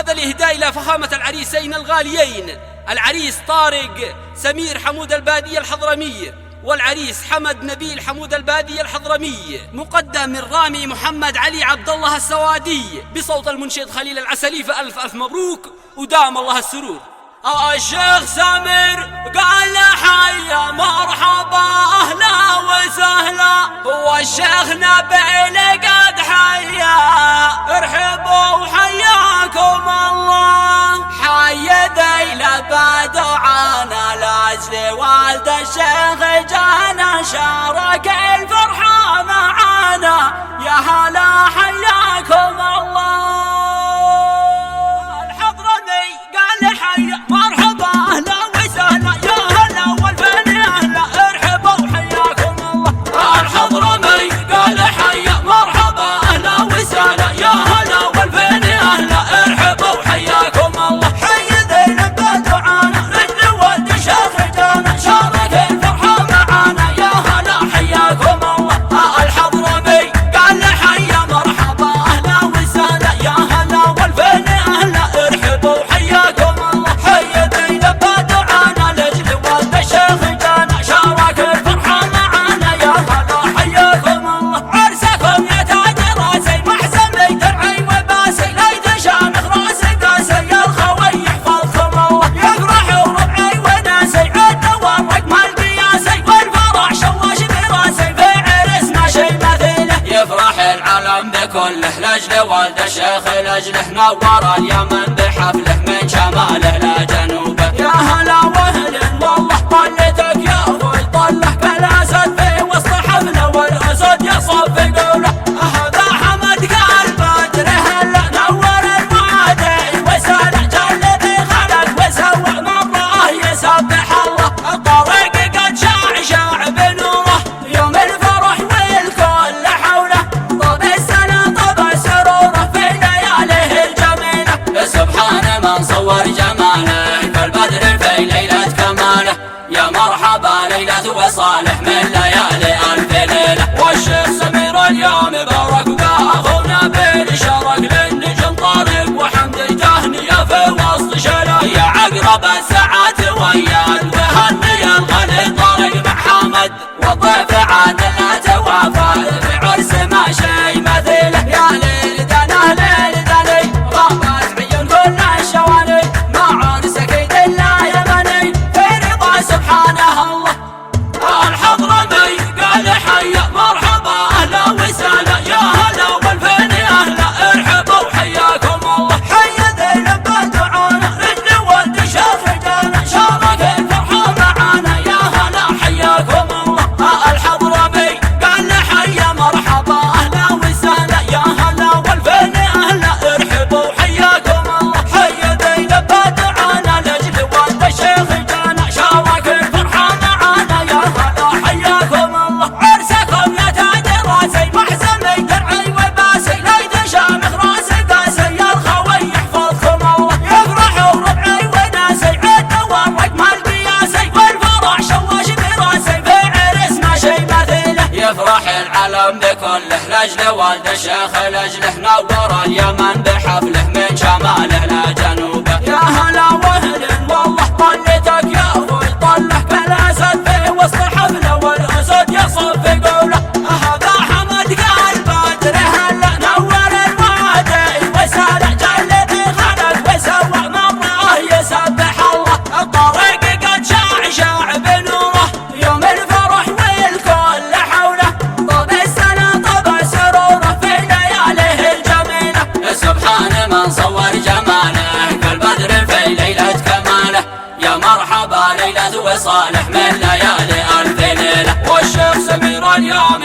وهذا الإهداء إلى فخامة العريسين الغاليين، العريس طارق سمير حمود البادي الحضرمي والعريس حمد نبيل حمود البادي الحضرمي، مقدم من رامي محمد علي عبد الله السوادي بصوت المنشد خليل العسلي. فألف ألف مبروك ودام الله السرور. الشيخ سمير قال حيا مرحبا أهلا وسهلا، والشيخ نبيل قد حيا ارحبوا وحياكم الله. حي ذيل بدعانا لاجل والد الشيخ جانا شارك الفرحة معانا، يا هلا حياكم الله. الحضرمي قال حيا مرحبا أهلا وسهلا، يا هلا والفن أهلا ارحبوا وحياكم الله. الحضرمي قال حيا مرحبا أهلا وسهلا، يا هلا والفن أهلا ارحبوا وحياكم الله. حي ذيل بدعانا رجل ولد الشيخ جانا شارك الفرحة معانا، يا هلا حياكم الله. الحضرمي قال حيا مرحبا أهلا وسهلا، يا هلا والفن أهلا ارحبوا وحياكم الله. حي ذيل بدعانا لجل والد الشيخ جانا شارك الفرحة معانا، يا هلا حياكم الله. عرسكم يا تاج راسي محزن درعي وباسي، ليت شامخ راسي قاسي يا الخوي يحفظكم الله. يفرحوا ربعي وناسي عد ورق ما القياسي، والفرح شواش براسي في عرس ما شي مثيله. يفرح العالم بكله لاجل والد الشيخ لاجله نور اليمن بحفله من شماله لا جنوبه. يا هلا وهلا والله طلتك يا اخوي طله كالاسد في وسط حفله والاسد يصف قوله. هذا حمد قال بدر هلا نور المعادي وسال جلد خلق وسوى مره يسبح الله. الطريق قد شاع بنوره يوم الفرح والكل حوله، طب السنه طب سروره في لياليه الجميله. سبحان من صور جماله كالبدر في ليله كماله، يا مرحبا ليله وصالح من ليالي الف ليله. والشيخ سمير اليوم بارك واخونا بالشرق للنجم طارق وحمد تهنيه في وسط شلا، يا عقرب الساعات وياك وهني الغني طارق مع حمد، والضيف عاد لا توافى في عرس ما شي مثيله. يا ليل دنا ليل دني غابت عيون كل الشواني، مع عرسك يدل يمني في رضا سبحانه الله. الحضرمي قال حيا مرحبا أهلا وسهلا، يا هلا والفن أهلا ارحبوا وحياكم الله. حي ذيل بدعانا رجل ولد الشيخ جانا شارك الفرحة معانا، يا هلا حياكم الله. الحضرمي قال حيا مرحبا أهلا وسهلا، يا هلا والفن أهلا ارحبوا وحياكم الله. حي ذيل بدعانا لجل والد الشيخ جانا شارك الفرحة معانا، يا هلا حياكم الله. عرسكم يا تاج راسي محزن درعي وباسي، ليت شامخ راسي قاسي يا الخوي يحفظكم الله. يفرحوا ربعي وناسي عد ورق ما القياسي، والفرح شواش براسي في عرس ما شي مثيله. يفرح العالم بكله لاجل والد الشيخ لاجله نور اليمن بحفله من شماله لا جنوبه. يا هلا وهلا والله طلتك يا اخوي طله كالاسد في وسط حفله والاسد يصف قوله. هذا حمد قال بدر هلا نور المعادي وسال جلد خلق وسوى مره يسبح الله. الطريق قد شاع بنوره يوم الفرح والكل حوله، طب السنه طب سروره في لياليه الجميله. سبحان من صور جماله كالبدر في ليله كماله، يا مرحبا ليله وصالح من ليالي الف ليله. والشيخ سمير اليوم